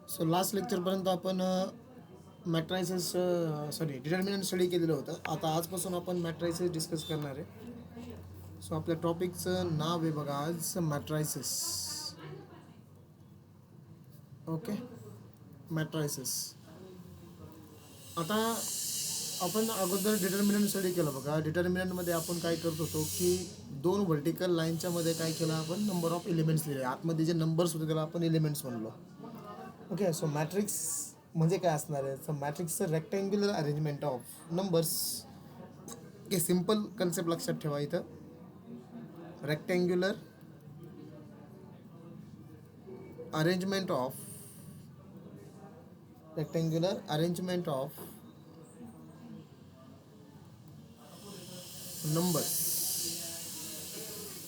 So last लेक्चरपर्यंत आपण matrices determinant study केलेलं होतं. आता आजपासून आपण मॅट्रायसेस डिस्कस करणार आहे. सो आपल्या टॉपिकचं नाव आहे बघा आज मॅट्रायसेस. Okay, matrices. आता आपण अगोदर डिटर्मिनंट स्टडी केलं बघा. डिटर्मिनंटमध्ये आपण काय करत होतो की दोन व्हर्टिकल लाईनच्या मध्ये काय केलं आपण, नंबर ऑफ एलिमेंट्स लिहिले. आतमध्ये जे नंबर्स होते त्याला आपण एलिमेंट्स म्हणलो. ओके, सो मॅट्रिक्स म्हणजे काय असणार आहे? सो मॅट्रिक्सचं rectangular arrangement of numbers. Okay, simple concept लक्षात ठेवा इथं. Rectangular arrangement of numbers.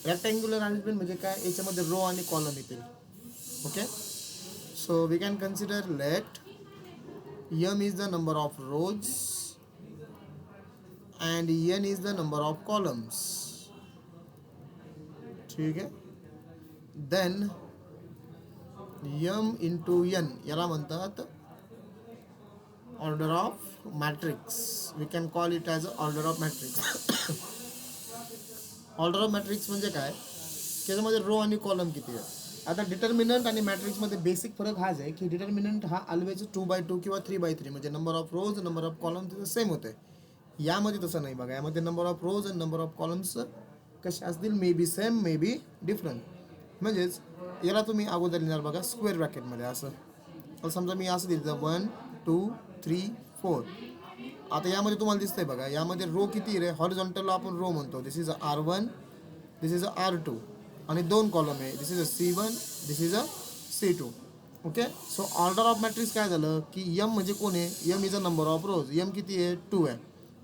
Rectangular arrangement म्हणजे काय? याच्यामध्ये रो आणि कॉलम येतील. Okay, so we can consider let m is the number of rows and n is the number of columns. ठीक आहे. then m into n याला म्हणतात order of matrix. We can call it as order of matrix. Order of matrix म्हणजे काय? त्याच्यामध्ये row आणि column किती आहे. आता डिटर्मिनंट आणि मॅट्रिक्समध्ये बेसिक फरक हाच आहे की डिटर्मिनंट हा ऑलवेज 2x2 किंवा 3x3 म्हणजे number of rows number of column तिथं सेम होते. यामध्ये तसं नाही बघा. यामध्ये नंबर ऑफ रोज आणि नंबर ऑफ कॉलम्स कसे असतील, may be same may be different. म्हणजेच याला तुम्ही अगोदर लिहिणार बघा स्क्वेअर ब्रॅकेटमध्ये असं. तर समजा मी असं दिलं 1 2 3 4. आता यामध्ये तुम्हाला दिसतंय बघा, यामध्ये रो किती रे? हॉरिझॉन्टलला आपण रो म्हणतो. दिस is R1, this is R2 आणि दोन कॉलम आहे. This is a C1, this is a C2. Okay, so order of matrix काय झालं की m म्हणजे कोण आहे? m is a number of rows. m किती आहे? 2 आहे.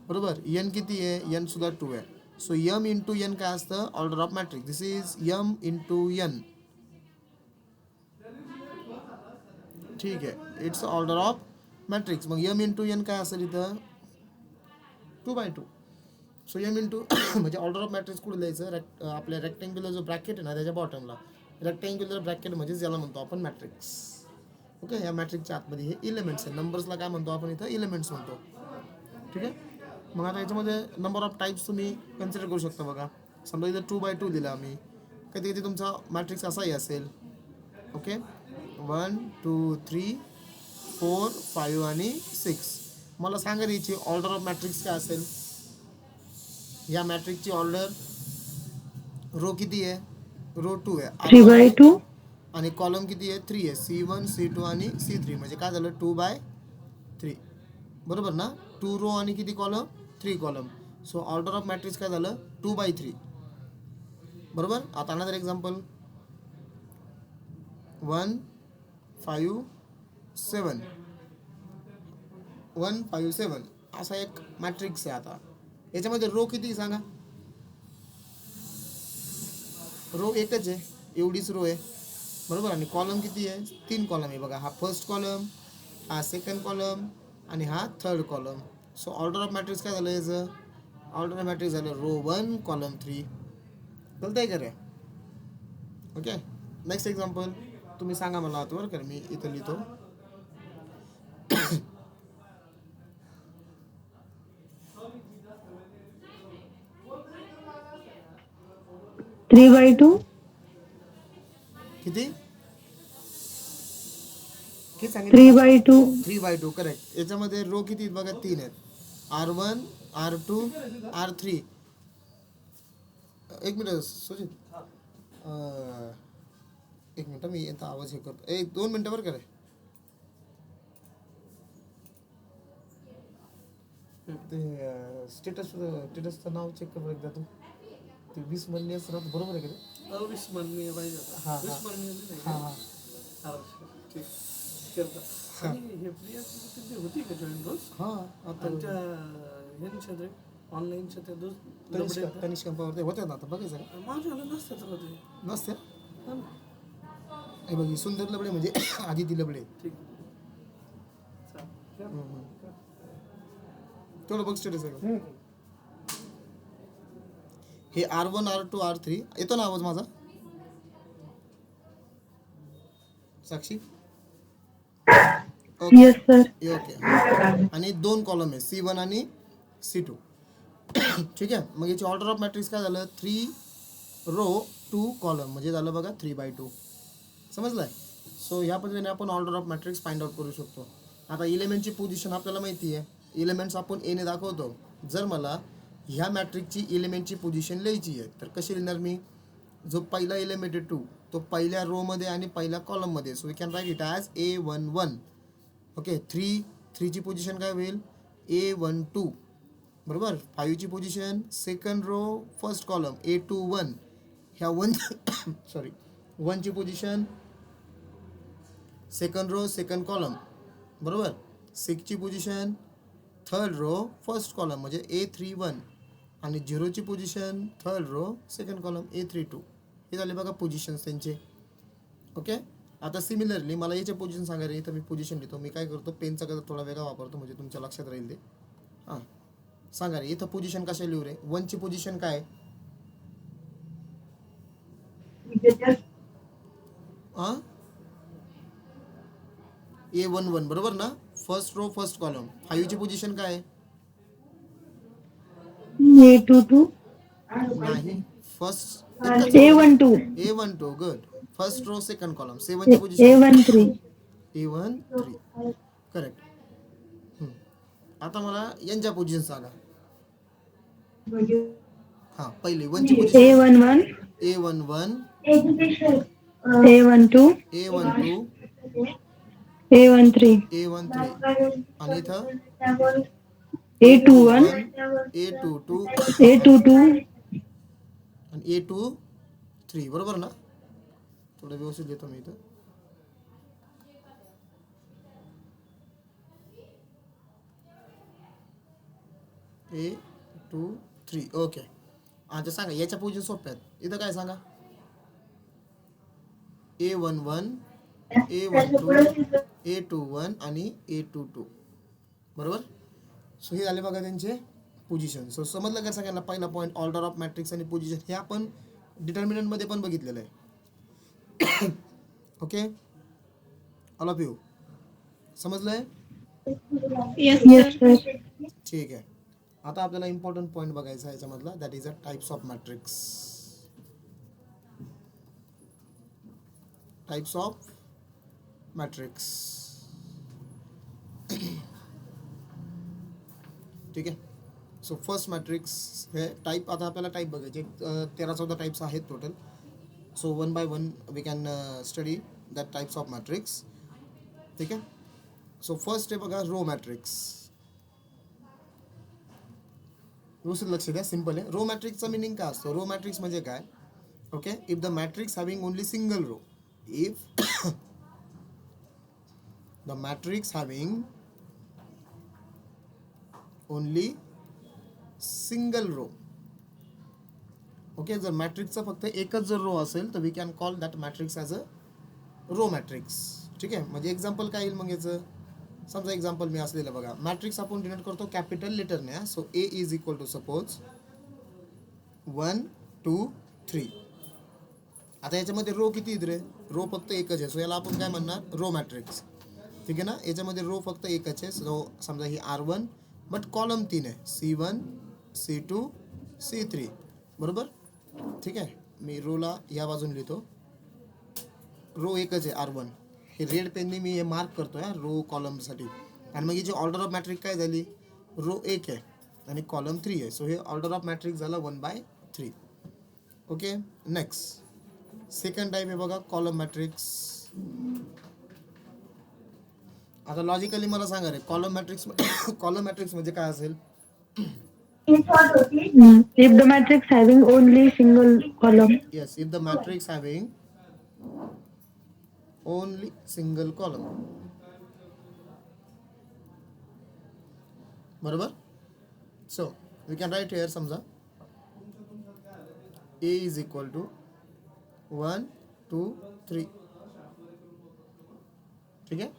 बरोबर. n किती आहे? n सुद्धा 2 आहे. सो m इंटू n काय असतं? Order of matrix. This is m into n. ठीक आहे, इट्स ऑर्डर ऑफ मॅट्रिक्स. मग m इंटू n काय असेल इथं? 2x2. सो m इंटू म्हणजे ऑर्डर ऑफ मॅट्रिक्स कुठे लिहायचं? आपल्या रेक्टँग्युलर जो ब्रॅकेट आहे ना त्याच्या बॉटमला. रेक्टँग्युलर ब्रॅकेट म्हणजे ज्याला म्हणतो आपण मॅट्रिक्स. ओके, या मॅट्रिक्सच्या आतमध्ये हे इलेमेंट्स आहे. नंबर्सला काय म्हणतो आपण इथं? इलेमेंट्स म्हणतो. ठीक आहे. मग आता याच्यामध्ये नंबर ऑफ टाईप्स तुम्ही कन्सिडर करू शकता बघा. समजा इथं 2x2 दिला आम्ही. कधी कधी तुमचा मॅट्रिक्स असाही असेल. ओके, 1 2 3 4 5 आणि 6. मला सांगा याची ऑर्डर ऑफ मॅट्रिक्स काय असेल? या मॅट्रिक्सची ऑर्डर रो किती आहे? रो 2 आहे. 3x2 आणि कॉलम किती आहे? 3 आहे. C1 C2 आणि C3 म्हणजे काय झालं? 2/3. बरोबर ना? 2 रो आणि किती column? 3 column. So order of matrix काय झालं? 2/3. बरोबर. आता अनदर एक्झाम्पल 1 5 7. 1 5 7 असा एक मॅट्रिक्स आहे. आता याच्यामध्ये रो किती सांगा? रो एकच आहे, एवढीच रो आहे. बरोबर. आणि कॉलम किती आहे? 3 कॉलम आहे बघा. हा फर्स्ट कॉलम, हा सेकंड कॉलम आणि हा third column. So order of matrix काय झालं याचं? ऑर्डर ऑफ मॅट्रिक्स झालं रो 1 कॉलम 3. कळतंय का रे? ओके, नेक्स्ट एक्झाम्पल तुम्ही सांगा मला आता. बरं का, मी इथं लिहितो. 3x2 किती किती सांगितलं? 3x2 3x2. करेक्ट. याच्यामध्ये रो किती आहेत बघा? 3 आहेत. R1 R2 R3. एक मिनिट सुजित, एक मिनिट मी आता आवाज हे करतो. 1-2 मिनिटं बरं करे. ते स्टेटसचं नाव चेक कर एकदा तू. ते विस्मरणीय सर्वात बरोबर आहे का ते? अविस्मरणीय पाहिजे. हां विस्मरणीय हां हां. ठीक करता. आणि हे प्रियाची तिथे होती का जॉईन रोज? हां आता आणि त्या ह्यांच्या ते ऑनलाईनच्या त्या तनिष्का पवार होत्या ना. आता बघायचं का? माझ्याला नसतात ना ते. नसते. हा ना. हे बघ, सुंदर लबडे म्हणजे आदिती लबडे. ठीक. चालेल. तेवढं बघ स्टेटस आहे का? हे R1 R2 R3. येतो ना आवाज माझा? साक्षी ओके येस सर. ओके हां. आणि 2 कॉलम आहे C1 आणि C2. ठीक आहे. मग याची ऑर्डर ऑफ मॅट्रिक्स काय झालं 3 रो 2 कॉलम म्हणजे झालं बघा 3/2. समजलंय. सो ह्या पद्धतीने आपण order of matrix find out करू शकतो. आता इलेमेंटची पोझिशन आपल्याला माहिती आहे. इलेमेंट्स आपण एने दाखवतो. जर मला ह्या मॅट्रिक्सची इलेमेंटची पोझिशन लिहायची आहे तर कशी लिहिणार मी. जो पहिला एलिमेंट आहे 2 तो पहिल्या रो मध्ये आणि पहिल्या कॉलम मध्ये. So we can write it as A11. Okay 3ची पोझिशन काय होईल A12 बरोबर. 5ची position second row first column A21. ह्या 1 सॉरी 1ची position second row second column बरोबर. 6ची position third row first column म्हणजे A31 आणि 0ची position third row second column A32. हे झाले बघा पोझिशन्स त्यांचे. ओके. आता सिमिलरली मला याचे पोझिशन सांगायला इथं मी पोझिशन लिहितो. मी काय करतो पेनचा कलर थोडा वेगळा वापरतो म्हणजे तुमच्या लक्षात राहील ते. हां सांगा रे इथं पोझिशन कशा लिहू रे. 1ची पोझिशन काय हां A11 बरोबर ना. First row first column. 5ची पोझिशन काय A22. नाही फर्स्ट एकच row A12. A12 good. First row second column. 7ची पोझिशन A13. A13 correct. आता मला यांच्या पोझिशन सांगा. हां पहिले 1ची position A11. A11 A12. A12 A13. A13 आणि इथं A21. A22 A22. आणि A23 बरोबर ना. थोडं व्यवस्थित देतो मी इथं. A23 okay. आता सांगा याच्या पोझिशन सोप्या आहेत. इथं काय सांगा A11 A12 A21 आणि A22 बरोबर. सो हे झाले बघा त्यांचे पोझिशन. सो समजलं का सगळ्यांना. पहिला पॉईंट ऑर्डर ऑफ मॅट्रिक्स आणि पोझिशन हे आपण डिटर्मिनंटमध्ये पण बघितलेलं आहे. ओके ऑल ऑफ यू समजलंय. Yes sir. ठीक आहे. आता आपल्याला इम्पॉर्टंट पॉईंट बघायचा आहे याच्यामधला that is a types of matrix. Types of matrix. ठीक आहे. सो फर्स्ट मॅट्रिक्स हे टाईप. आता आपल्याला टाईप बघायचे 13-14 टाईप्स आहेत total. So 1 by 1 we can study that types of matrix. ठीक आहे. सो फर्स्ट आहे बघा रो मॅट्रिक्स. व्यवस्थित लक्ष द्या. सिम्पल आहे. रो मॅट्रिक्सचा मिनिंग काय असतो. रो मॅट्रिक्स म्हणजे काय okay. If the matrix having only single row. If the matrix having only single row. Okay. जर मॅट्रिक्सचा फक्त एकच जर रो असेल तर we can call that matrix as a row matrix. ठीक आहे. म्हणजे एक्झाम्पल काय येईल मग याचं. समजा एक्झाम्पल मी असलेलं बघा. मॅट्रिक्स आपण डिनोट करतो कॅपिटल लेटरने. So A is equal to suppose 1 2 3. आता याच्यामध्ये रो किती आहेत रे. रो फक्त एकच आहे. सो याला आपण काय म्हणणार रो मॅट्रिक्स. ठीक आहे ना. याच्यामध्ये रो फक्त एकच आहे. सो समजा ही R1 बट कॉलम 3 आहे C1 C2 C3 बरोबर. ठीक आहे. मी रोला या बाजून लिहितो. रो एकच आहे R1. हे रेड पेनने मी हे मार्क करतो या रो कॉलमसाठी. आणि मग याची ऑर्डर ऑफ मॅट्रिक काय झाली. रो 1 आहे आणि कॉलम 3 आहे. सो हे ऑर्डर ऑफ मॅट्रिक झाला 1/3. ओके. नेक्स्ट सेकंड टाईप आहे बघा कॉलम मॅट्रिक्स. आता लॉजिकली मला सांगा रे कॉलम मॅट्रिक्स कॉलम मॅट्रिक्स म्हणजे काय असेल. If the matrix having only single column. Yes if the matrix having only single column बरोबर. So we can write here समजा A इज इक्वल टू 1 2 3. ठीक आहे.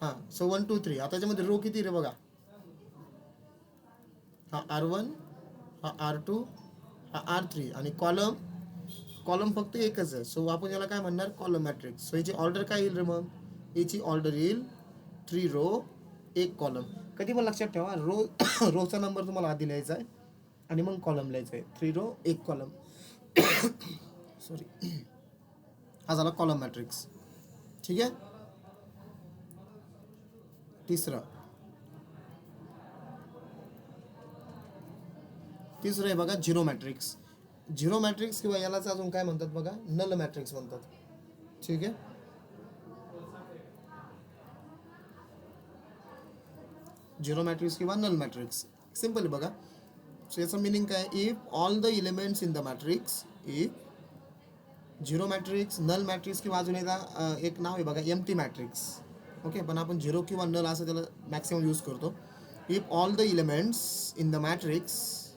हां सो 1 2 3. आता त्याच्यामध्ये रो किती रे बघा. हा R1 हा R2 हा R3 आणि कॉलम कॉलम फक्त एकच आहे. सो आपण याला काय म्हणणार कॉलम मॅट्रिक्स. सो याची ऑर्डर काय येईल रे मग. याची ऑर्डर येईल 3 रो 1 कॉलम. कधी पण लक्षात ठेवा रोचा नंबर तुम्हाला आधी लिहायचा आहे आणि मग कॉलम लिहायचा आहे. 3 रो 1 कॉलम. सॉरी, हा झाला कॉलम मॅट्रिक्स. ठीक आहे. तिसरं आहे बघा झिरो मॅट्रिक्स. झिरो मॅट्रिक्स किंवा यालाच अजून काय म्हणतात बघा, नल मॅट्रिक्स म्हणतात. ठीक आहे. झिरो मॅट्रिक्स किंवा नल मॅट्रिक्स सिम्पल आहे बघा. सो याचं मिनिंग काय, if all the elements in the matrix, if zero matrix, null matrix किंवा अजून एक नाव आहे बघा एम्प्टी मॅट्रिक्स. ओके, पण आपण झिरो किंवा नल असं त्याला मॅक्सिमम यूज करतो. If all the elements in the matrix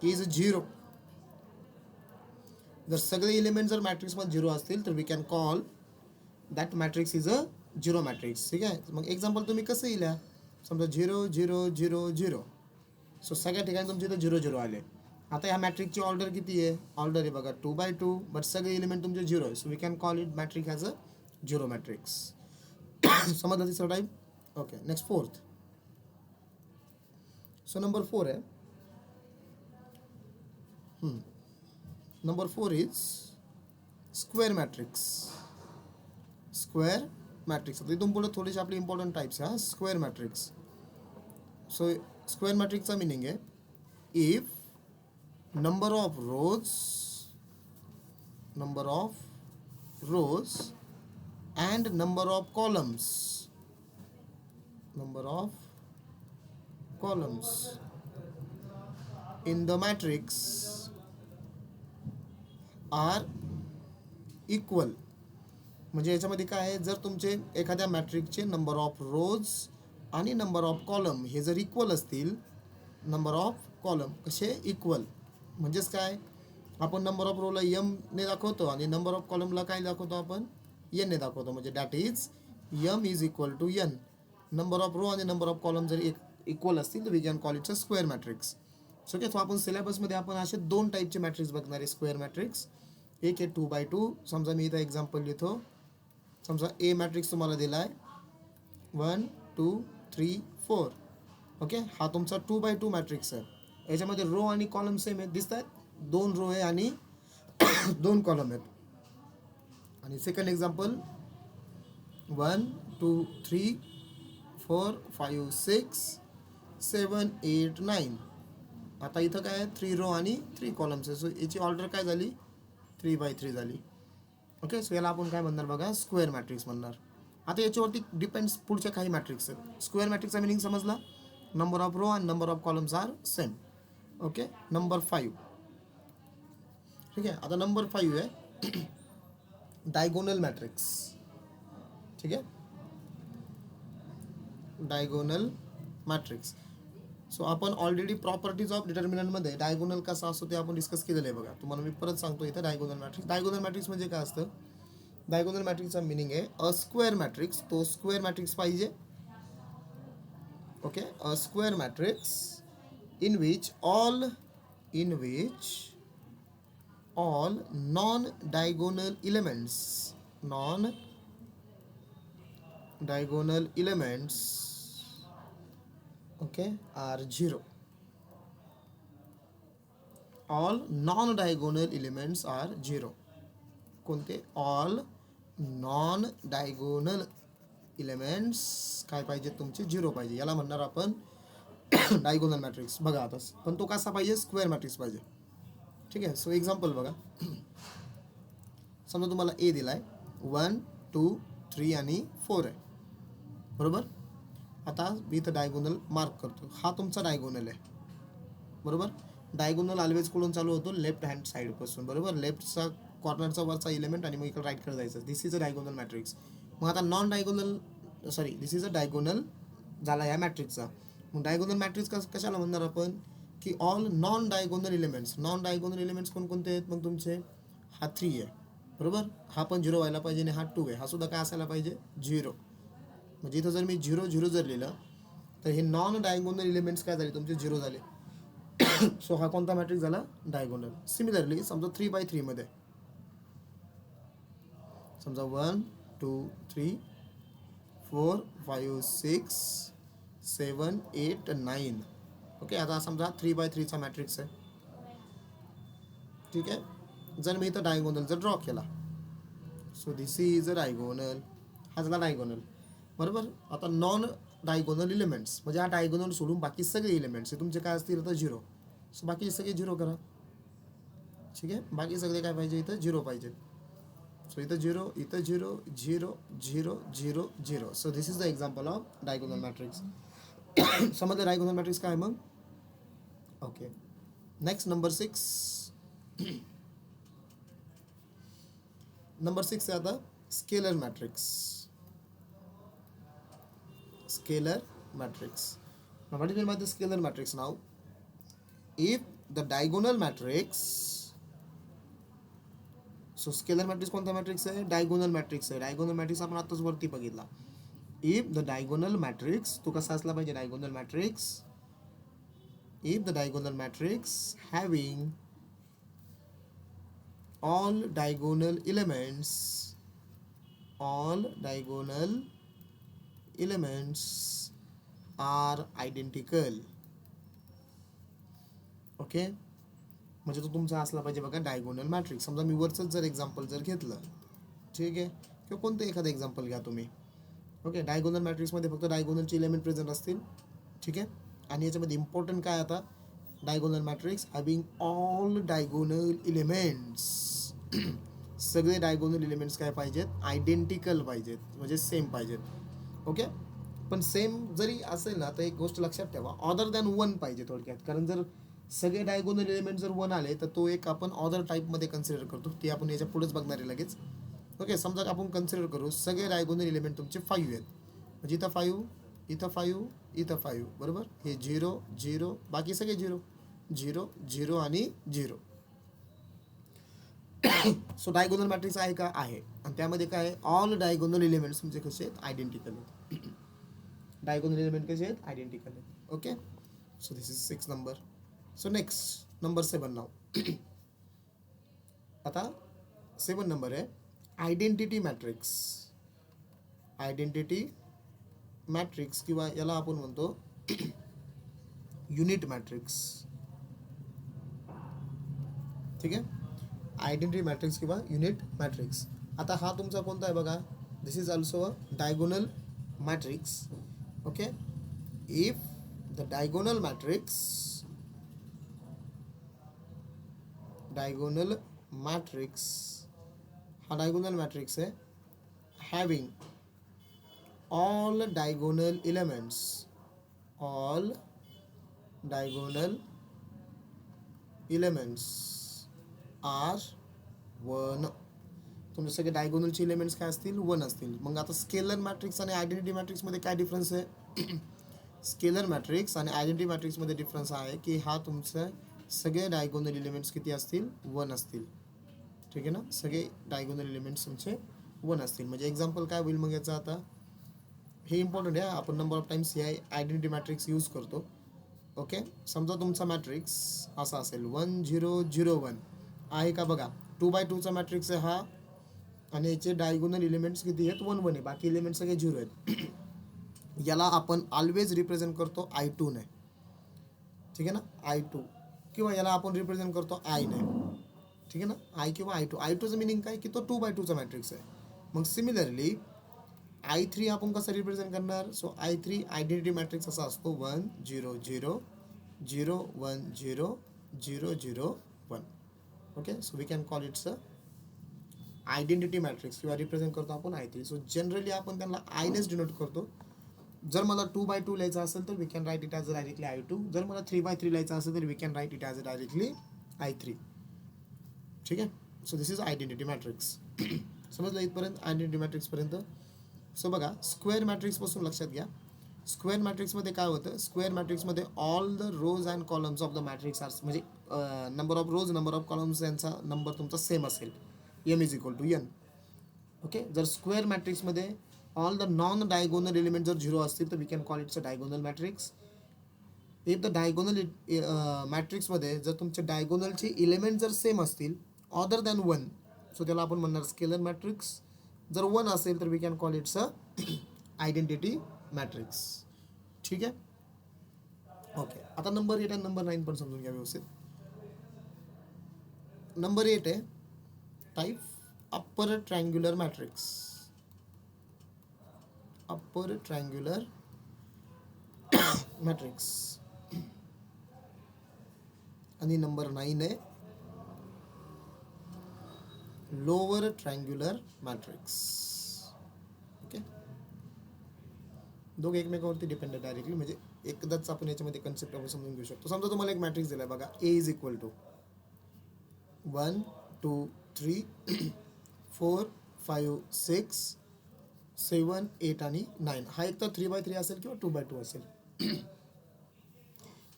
is zero, जर सगळे एलिमेंट जर मॅट्रिक्समध्ये झिरो असतील तर we can call that matrix is a zero matrix. ठीक आहे. मग एक्झाम्पल तुम्ही कसं लिहा, समजा 0 0 0 0. सो सगळ्या ठिकाणी तुमचे इथं 0 0 आले. आता ह्या मॅट्रिक्सची ऑर्डर किती आहे, ऑर्डर आहे बघा 2/2, बट सगळे एलिमेंट तुमचे 0 आहे. So we can call it matrix as a zero matrix. समजलं तिसरा type. Okay, next fourth. So number 4 आहे. Number 4 is square matrix. Square matrix. इथून पुढे थोडेसे आपले इम्पॉर्टंट टाईप्स आहे. Square matrix. सो स्क्वेअर मॅट्रिक्सचा मिनिंग आहे, if number of rows and number of columns in the matrix are equal. म्हणजे याच्यामध्ये काय आहे, जर तुमचे एखाद्या मॅट्रिक्सचे नंबर ऑफ रोज आणि नंबर ऑफ कॉलम हे जर इक्वल असतील, नंबर ऑफ कॉलम कसे इक्वल, म्हणजेच काय, आपण नंबर ऑफ रोला एम ने दाखवतो आणि नंबर ऑफ कॉलमला काय दाखवतो आपण, एन ने दाखवतो. म्हणजे that is M is equal to N. Number of row आणि नंबर ऑफ कॉलम जर इक्वल असतील तर we can call it's a square matrix. So okay, so आपण सिलेबसमध्ये आपण असे 2 टाईपचे मॅट्रिक्स बघणार आहे स्क्वेअर मॅट्रिक्स. एक आहे 2/2. समजा मी इथं एक्झाम्पल लिहितो. समजा ए मॅट्रिक्स तुम्हाला दिला आहे 1 2 3 4. ओके, हा तुमचा 2/2 मॅट्रिक्स आहे. याच्यामध्ये रो आणि कॉलम सेम आहेत, दिसत आहेत. 2 रो आहे आणि 2 कॉलम आहेत. आणि सेकंड एक्झाम्पल 1 2 3 4 5 6 7 8 9. आता इथं काय आहे, 3 रो आणि 3 कॉलम्स आहे. सो याची ऑर्डर काय झाली, 3/3 झाली. ओके, सो याला आपण काय म्हणणार बघा, स्क्वेअर मॅट्रिक्स म्हणणार. आता याच्यावरती डिपेंड्स पुढच्या काही मॅट्रिक्स आहेत. स्क्वेअर मॅट्रिक्सचा मिनिंग समजला, number of row and number of columns are same. Okay, number 5. ठीक आहे. आता नंबर 5 आहे डायगोनल मॅट्रिक्स. ठीक आहे, डायगोनल मॅट्रिक्स. सो आपण ऑलरेडी प्रॉपर्टीज ऑफ डिटर्मिनंटमध्ये डायगोनल कसा असतो ते आपण डिस्कस केलेलं आहे बघा. तुम्हाला मी परत सांगतो इथं डायगोनल मॅट्रिक्स. डायगोनल मॅट्रिक्स म्हणजे काय असतं, डायगोनल मॅट्रिक्सचा मिनिंग आहे अ स्क्वेअर मॅट्रिक्स. तो स्क्वेअर मॅट्रिक्स पाहिजे. Okay, a square matrix in which all non-diagonal elements okay are 0. all non-diagonal elements are 0. कोणते, all non-diagonal elements काय पाहिजे तुमचे, 0 पाहिजे. याला म्हणणार आपण डायगोनल मॅट्रिक्स. बघा आता, पण तो कसा पाहिजे, स्क्वेअर मॅट्रिक्स पाहिजे. ठीक आहे. सो एक्झाम्पल बघा, समजा तुम्हाला ए दिलाय 1 2 3 आणि 4 आहे, बरोबर. आता मी इथं डायगोनल मार्क करतो. हा तुमचा डायगोनल आहे, बरोबर. डायगोनल ऑलवेज कुठून चालू होतो, लेफ्ट हँड साईडपासून, बरोबर. लेफ्टचा कॉर्नरचा वरचा एलिमेंट आणि मग इकडे राईटकडे जायचं. दिस इज अ डायगोनल मॅट्रिक्स. मग आता दिस इज अ डायगोनल झाला या मॅट्रिक्सचा. मग डायगोनल मॅट्रिक्स कशाला म्हणणार आपण, की ऑल नॉन डायगोनल एलिमेंट्स कोणकोणते आहेत मग तुमचे, हा 3 आहे, बरोबर. हा पण 0 व्हायला पाहिजे आणि हा 2 आहे, हा सुद्धा काय असायला पाहिजे, 0. म्हणजे इथं जर मी 0 0 जर लिहिलं तर हे नॉन डायगोनल एलिमेंट्स काय झाले तुमचे, 0 झाले. सो हा कोणता मॅट्रिक्स झाला, डायगोनल. सिमिलरली समजा 3/3 मध्ये समजा 1 2 3 4 5 6 7 8 9. ओके, आता समजा 3x3चा मॅट्रिक्स आहे. ठीक आहे. जर मी इथं डायगोनल जर ड्रॉ केला, so this is a diagonal, हा झाला डायगोनल बरोबर. आता नॉन डायगोनल इलिमेंट्स म्हणजे हा डायगोनल सोडून बाकी सगळे इलिमेंट्स हे तुमचे काय असतील तर 0. सो बाकी सगळे 0 करा. ठीक आहे, बाकी सगळे काय पाहिजे इथं 0 पाहिजे. सो इथं 0, इथं 0 0 0 0 0. So this is the example of diagonal matrix. समजलं डायगोनल मॅट्रिक्स काय मग. Okay, next number 6. नंबर 6 आहे आता scalar matrix. Scalar matrix. Now what do you mean by the scalar matrix now? If the diagonal matrix, so scalar matrix कोणता matrix आहे? Diagonal matrix आहे. Diagonal matrix आपण आताच वरती बघितला. If the diagonal matrix, तो कसा असला पाहिजे diagonal matrix? If the diagonal matrix having all diagonal elements are identical. Okay, म्हणजे तो तुमचा असला पाहिजे बघा डायगोनल मॅट्रिक्स. समजा मी वरचंच जर एक्झाम्पल जर घेतलं, ठीक आहे, किंवा कोणतं एखादं एक्झाम्पल घ्या तुम्ही. ओके, डायगोनल मॅट्रिक्समध्ये फक्त डायगोनलचे इलेमेंट प्रेझेंट असतील. ठीक आहे, आणि याच्यामध्ये इम्पॉर्टंट काय आता, diagonal matrix having all diagonal elements. सगळे डायगोनल इलिमेंट्स काय पाहिजेत? आयडेंटिकल पाहिजेत, म्हणजे सेम पाहिजेत. ओके, पण सेम जरी असेल ना तर एक गोष्ट लक्षात ठेवा, ऑदर दॅन 1 पाहिजे थोडक्यात. कारण जर सगळे डायगोनल एलिमेंट जर 1 आले तर तो एक आपण ऑदर टाईपमध्ये कन्सिडर करतो. ते आपण याच्या पुढेच बघणार आहे लगेच. ओके, समजा आपण कन्सिडर करू सगळे डायगोनल एलिमेंट तुमचे 5 आहेत. म्हणजे इथं 5, इथं 5, इथं 5 बरोबर. हे 0 0, बाकी सगळे 0 0 0 आणि 0. सो डायगोनल मॅट्रिक्स आहे का? आहे. आणि त्यामध्ये काय आहे? ऑल डायगोनल एलिमेंट्स तुमचे कसे आहेत? आयडेंटिकल आहेत. डायगोनल एलिमेंट कसे आहेत? आयडेंटिकल आहेत. Okay, so this is 6 number. So next number 7 नाव. आता 7 नंबर आहे आयडेंटिटी मॅट्रिक्स. आयडेंटिटी मॅट्रिक्स किंवा याला आपण म्हणतो युनिट मॅट्रिक्स. ठीक आहे, आयडेंटिटी मॅट्रिक्स किंवा युनिट मॅट्रिक्स. आता हा तुमचा कोणता आहे बघा, this is also a diagonal matrix. Okay, if the diagonal matrix हा डायगोनल मॅट्रिक्स आहे having all diagonal elements are 1. तुमचे सगळे डायगोनलचे एलिमेंट्स काय असतील? 1 असतील. मग आता स्केलर मॅट्रिक्स आणि आयडेंटिटी मॅट्रिक्समध्ये काय डिफरन्स आहे? स्केलर मॅट्रिक्स आणि आयडेंटिटी मॅट्रिक्समध्ये डिफरन्स आहे की हा तुमचं सगळे डायगोनल एलिमेंट्स किती असतील? 1 असतील. ठीक आहे ना, सगळे डायगोनल एलिमेंट्स तुमचे 1 असतील. म्हणजे एक्झाम्पल काय होईल मग याचं? आता हे इम्पॉर्टंट आहे, आपण नंबर ऑफ टाइम्स हे आयडेंटिटी मॅट्रिक्स यूज करतो. ओके, समजा तुमचा मॅट्रिक्स असा असेल 1 0 0 1 आहे का बघा. 2x2चा मॅट्रिक्स आहे हा, आणि याचे डायगोनल एलिमेंट्स किती आहेत? 1 1 आहे. बाकी एलिमेंट्स सगळे 0 आहेत. याला आपण ऑलवेज रिप्रेझेंट करतो I2 ने. ठीक आहे ना, I2, किंवा याला आपण रिप्रेझेंट करतो I ने. ठीक आहे ना, I किंवा I2. I2चं मिनिंग काय की तो 2x2चा मॅट्रिक्स आहे. मग सिमिलरली I3 आपण कसं रिप्रेझेंट करणार? सो I3 आयडेंटिटी मॅट्रिक्स असा असतो 1 0 0 0 1 0 0 0 1. Okay, so we can call it's a identity matrix किंवा रिप्रेझेंट करतो आपण I3. सो जनरली आपण त्यांना I नेच डिनोट करतो. जर मला 2x2 लिहायचं असेल तर we can write it as directly I2. जर मला 3x3 लिहायचं असेल तर we can write it as directly I3. ठीक आहे, so this is identity matrix. समजलं इथपर्यंत आयडेंटिटी मॅट्रिक्सपर्यंत. सो बघा, स्क्वेअर मॅट्रिक्सपासून लक्षात घ्या. स्क्वेअर मॅट्रिक्समध्ये काय होतं? स्क्वेअर मॅट्रिक्समध्ये all the rows and columns of the matrix are, म्हणजे number of rows number of columns यांचा नंबर तुमचा सेम असेल. M is equal to N. Okay, जर स्क्वेअर मॅट्रिक्समध्ये all the non diagonal element जर 0 असतील तर we can call it's a diagonal matrix. If the diagonal मॅट्रिक्समध्ये जर तुमचे डायगोनलचे एलिमेंट जर सेम असतील ऑदर दॅन 1, सो त्याला आपण म्हणणार स्केलर मॅट्रिक्स. जर 1 असेल तर we can call it's a identity matrix. ठीक आहे. ओके, आता नंबर 8 आणि नंबर 9 पण समजून घ्या व्यवस्थित. नंबर 8 आहे type upper triangular matrix. Upper triangular matrix. आणि नंबर 9 आहे लोअर ट्रायंग्युलर मॅट्रिक्स. ओके, दोघे एकमेकावरती डिपेंडेंट डायरेक्टली, म्हणजे एकदाच आपण याच्यामध्ये कन्सेप्ट आपण समजून घेऊ शकतो. समजा तुम्हाला एक मॅट्रिक्स दिलाय बघा, ए इज इक्वल टू 1 2 3 4 5 6 7 8 आणि 9. हा एक तर 3x3 असेल किंवा 2x2 असेल.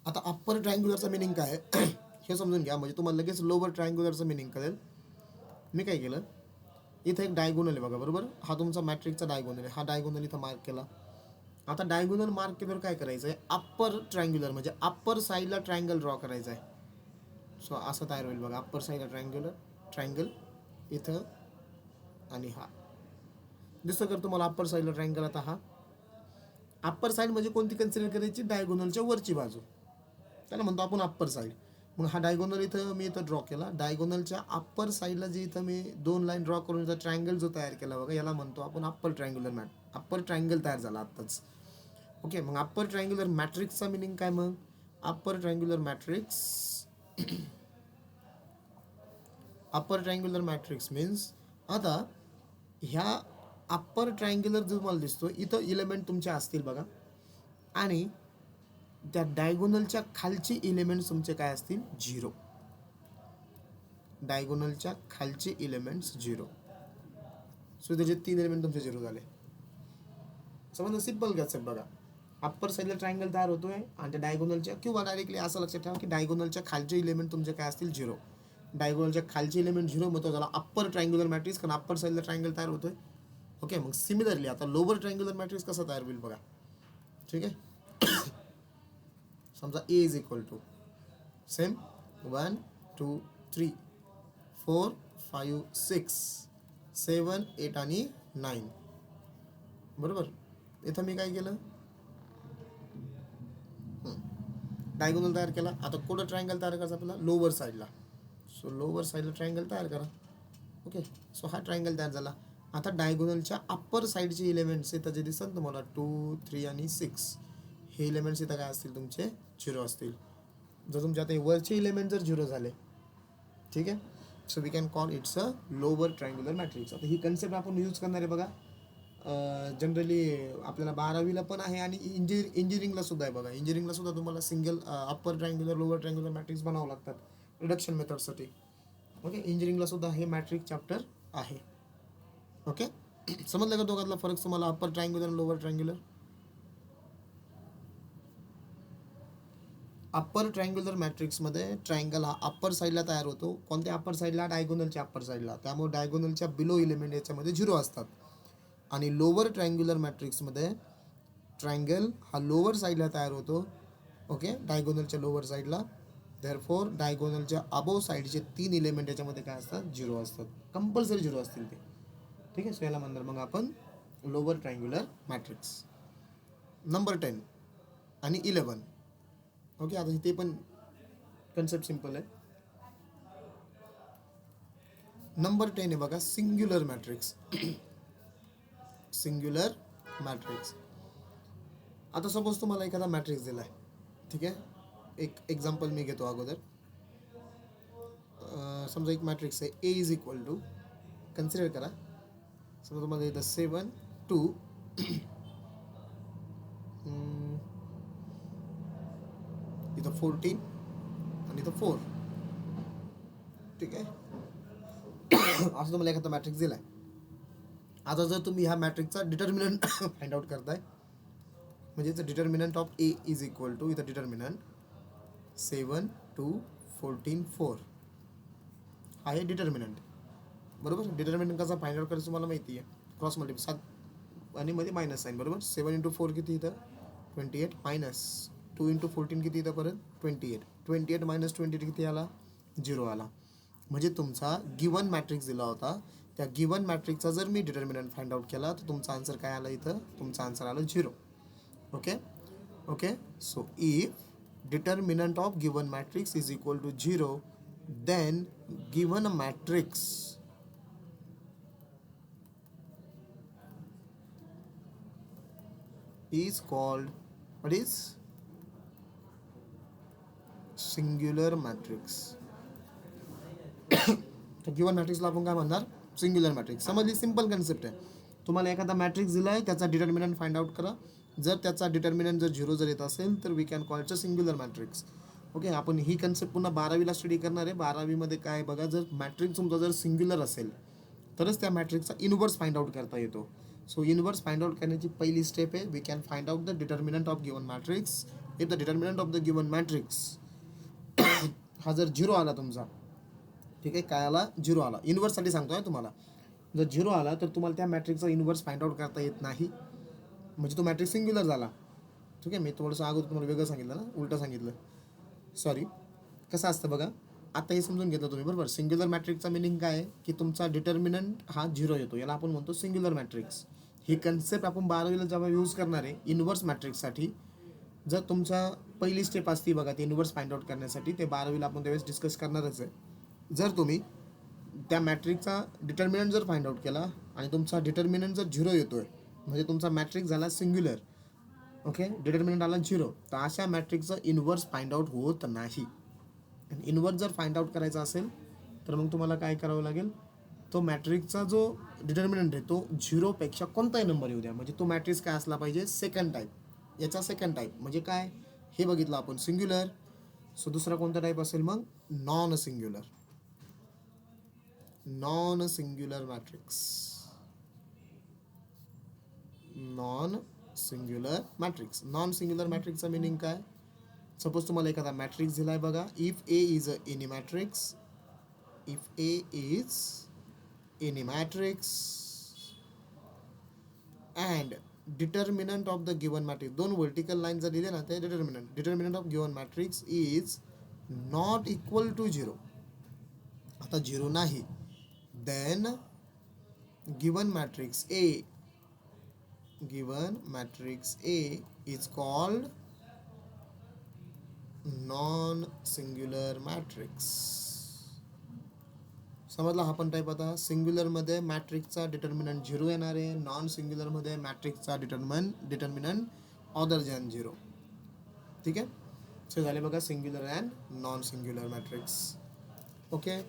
आता अप्पर ट्रायंग्युलरचा मिनिंग काय आहे हे समजून घ्या, म्हणजे तुम्हाला लगेच लोअर ट्रायंग्युलरचं मिनिंग कळेल. मी काय केलं, इथं एक डायगोनल आहे बघा, बरोबर. हा तुमचा मॅट्रिक्सचा डायगोनल आहे. हा डायगोनल इथं मार्क केला. आता डायगोनल मार्क केल्यावर काय करायचं आहे, अप्पर ट्रायंग्युलर म्हणजे अप्पर साईडला ट्रायंगल ड्रॉ करायचा आहे. सो असं तयार होईल बघा, अप्पर साईडला ट्रायंगल इथं आणि हा दिसतो कर तुम्हाला अप्पर साईडला ट्रायंगल. आता हा अप्पर साईड म्हणजे कोणती कन्सिडर करायची, डायगोनलच्या वरची बाजू, त्याला म्हणतो आपण अप्पर साईड. मग हा डायगोनल इथं मी इथं ड्रॉ केला. डायगोनलच्या अप्पर साईडला जे इथं मी 2 लाईन ड्रॉ करून इथं ट्रायंगल जो तयार केला बघा, याला म्हणतो आपण अप्पर ट्रायंग्युलर अप्पर ट्रायंगल तयार झाला आत्ताच. ओके, मग अप्पर ट्रायंग्युलर मॅट्रिक्सचा मिनिंग काय, मग upper triangular matrix upper triangular matrix means, आता ह्या अप्पर ट्रायंग्युलर जो मला दिसतो इथं इलेमेंट तुमचे असतील बघा, आणि त्या डायगोनलच्या खालचे इलेमेंट्स तुमचे काय असतील, 0. डायगोनलच्या खालचे इलेमेंट्स 0. सो त्याचे 3 एलिमेंट तुमचे 0 झाले. समजा सिम्पल कन्सेप्ट बघा, अप्पर साईडला ट्रायंगल तयार होतोय आणि त्या डायगोनलच्या, किंवा डायरेक्टली असं लक्षात ठेवा की डायगोनलच्या खालचे इलेमेंट तुमचे काय असतील, 0. डायगोनलच्या खालचे इलेमेंट 0 मग तो झाला अप्पर ट्रायंग्युलर मॅट्रिक्स, कारण अप्पर साईडला ट्रायंगल तयार होतोय. ओके, मग सिमिलरली आता लोअर ट्रायंग्युलर मॅट्रिक्स कसा तयार होईल बघा. ठीक आहे, समजा ए इज इक्वल टू सेम 1 2 3 4 5 6 7 8 आणि 9, बरोबर. इथं मी काय केलं, डायगोनल तयार केला. आता कुठं ट्रायंगल तयार करायचं आपल्याला, लोअर साईडला. सो लोअर साईडला ट्रायंगल तयार करा. ओके, सो हा ट्रायंगल तयार झाला. आता डायगोनलच्या अप्पर साईडचे इलेमेंट्स इथं जे दिसतात तुम्हाला 2 3 आणि 6, हे इलेमेंट्स इथं काय असतील तुमचे, 0 असतील. जर तुमच्या आता वरचे इलेमेंट जर 0 झाले, ठीक आहे, so we can call it's a lower triangular matrix. आता ही कन्सेप्ट आपण यूज करणार आहे बघा, जनरली आपल्याला 12वीला पण आहे आणि इंजिनिअरिंगला सुद्धा आहे बघा. इंजिनिअरिंगला सुद्धा तुम्हाला single upper triangular lower triangular matrix बनावं लागतात रिडक्शन मेथडसाठी. ओके, इंजिनिअरिंगला सुद्धा हे मॅट्रिक्स चॅप्टर आहे. ओके, समजलं का दोघातला फरक तुम्हाला, अप्पर ट्रायंग्युलर आणि लोअर ट्रायंग्युलर. अप्पर ट्रायंग्युलर मॅट्रिक्समध्ये ट्रायंगल हा अप्पर साईडला तयार होतो. कोणत्या अप्पर साईडला, डायगोनलच्या अप्पर साईडला. त्यामुळे डायगोनलच्या बिलो इलेमेंट याच्यामध्ये 0 असतात. आणि लोअर ट्रायंग्युलर मॅट्रिक्समध्ये ट्रायंगल हा लोअर साईडला तयार होतो. ओके, डायगोनलच्या लोअर साईडला. देअरफॉर डायगोनलच्या अबोव साईडचे 3 इलेमेंट याच्यामध्ये काय असतात, 0 असतात. कंपल्सरी 0 असतील ते. ठीक आहे, सो याला म्हणणार मग आपण लोअर ट्रायंग्युलर मॅट्रिक्स. नंबर 10 आणि 11. ओके, आता ते पण कन्सेप्ट सिम्पल आहे. नंबर 10 आहे बघा, सिंग्युलर मॅट्रिक्स. Singular matrix. आता सपोज तुम्हाला एखादा मॅट्रिक्स दिला आहे, ठीक आहे. एक एक्झाम्पल मी घेतो अगोदर. समजा एक मॅट्रिक्स आहे, ए इज इक्वल टू, कन्सिडर करा, समजा तुम्हाला इथं 7 2 इथं 14 आणि इथं 4. ठीक आहे, असं तुम्हाला एखादा मॅट्रिक्स दिला आहे. आता जर तुम्ही ह्या मॅट्रिक्सचा डिटर्मिनंट फाइंड आउट करताय, म्हणजे इथं determinant of A is equal to, इथं डिटर्मिनंट 7 2 14 4 हा आहे डिटर्मिनंट, बरोबर. डिटर्मिनंट कसा फाइंड आउट करायचं तुम्हाला माहिती आहे, क्रॉस मल्टिप्लाय 7 आणि मध्ये मायनस साईन, बरोबर. 7 × 4 किती इथं 28, मायनस 2 × 14 किती इथं परत 28. 28 - 28 किती आला, 0 आला. म्हणजे तुमचा गिवन मॅट्रिक्स दिला होता त्या गिवन मॅट्रिक्सचा जर मी डिटर्मिनंट फाइंड आउट केला तर तुमचा आन्सर काय आला इथं, तुमचा आन्सर आला 0. Okay. So if determinant of given matrix is equal to 0, then given matrix is called, what is, singular matrix. तर गिवन मॅट्रिक्सला आपण काय म्हणणार, सिंग्युलर मॅट्रिक्स. समजली, सिंपल कन्सेप्ट आहे. तुम्हाला एखादा मॅट्रिक्स दिलाय, त्याचा डिटर्मिनंट फाइंड आउट करा. जर त्याचा डिटर्मिनंट जर 0 जर येत असेल तर we can call it a singular matrix. Okay, आपण ही कन्सेप्ट पुन्हा 12वीला स्टडी करणार आहे. 12वीमध्ये काय बघा, जर मॅट्रिक्स तुमचा जर सिंग्युलर असेल तरच त्या मॅट्रिक्सचा इनवर्स फाइंड आउट करता येतो. सो इनवर्स फाइंड आउट करण्याची पहिली स्टेप आहे, we can find out the determinant of given matrix. If the determinant of the given matrix हा जर 0 आला तुमचा, ठीक आहे, काय आला, 0 आला. इनवर्ससाठी सांगतोय तुम्हाला. जर 0 आला तर तुम्हाला त्या मॅट्रिक्सचा इनवर्स फाइंड आउट करता येत नाही, म्हणजे तो मॅट्रिक्स सिंग्युलर झाला. ठीक आहे, मी थोडंसं अगोदर तुम्हाला वेगळं सांगितलं ना, उलटं सांगितलं, सॉरी. कसं असतं बघा, आता हे समजून घेतलं तुम्ही, बरोबर. सिंग्युलर मॅट्रिक्सचा मिनिंग काय आहे की तुमचा डिटर्मिनंट हा 0 येतो, याला आपण म्हणतो सिंग्युलर मॅट्रिक्स. ही कन्सेप्ट आपण 12वीला जेव्हा यूज करणार आहे इनवर्स मॅट्रिक्ससाठी, जर तुमचा पहिली स्टेप असती बघा ते इनवर्स फाइंड आउट करण्यासाठी, ते 12वीला आपण त्यावेळेस डिस्कस करणारच आहे. जर तुम्ही त्या मॅट्रिक्सचा डिटर्मिनंट जर फाइंड आउट केला आणि तुमचा डिटर्मिनंट जर 0 येतोय, म्हणजे तुमचा मॅट्रिक्स झाला सिंग्युलर. ओके, डिटर्मिनंट आला 0, तर अशा मॅट्रिक्सचं इनवर्स फाइंड आउट होत नाही. आणि इनवर्स जर फाइंड आउट करायचा असेल तर मग तुम्हाला काय करावं लागेल, तो मॅट्रिक्सचा जो डिटर्मिनंट आहे तो 0 पेक्षा कोणताही नंबर येऊ द्या, म्हणजे तो मॅट्रिक्स काय असला पाहिजे, सेकंड टाईप. याचा सेकंड टाईप म्हणजे काय हे बघितलं आपण, सिंग्युलर. सो दुसरा कोणता टाईप असेल मग, non singular. Non singular matrix, non singular matrix. Non singular मॅट्रिक्सचा मिनिंग काय, सपोज तुम्हाला एखादा मॅट्रिक्स दिलाय बघा, if A is a any matrix, if A is any matrix and determinant of the given matrix, 2 vertical line जर दिले ना, ते determinant of given matrix is not equal to 0. आता 0 नाही, then given matrix A, given matrix A is called non-singular matrix. समजला हा पण type. आता सिंग्युलर मध्ये मॅट्रिक्सचा डिटर्मिनंट 0 येणार आहे, नॉन सिंग्युलर मध्ये मॅट्रिक्सचा डिटर्मिनंट अदर दॅन 0. ठीक आहे, सो झाले बघा singular and non singular matrix. Okay,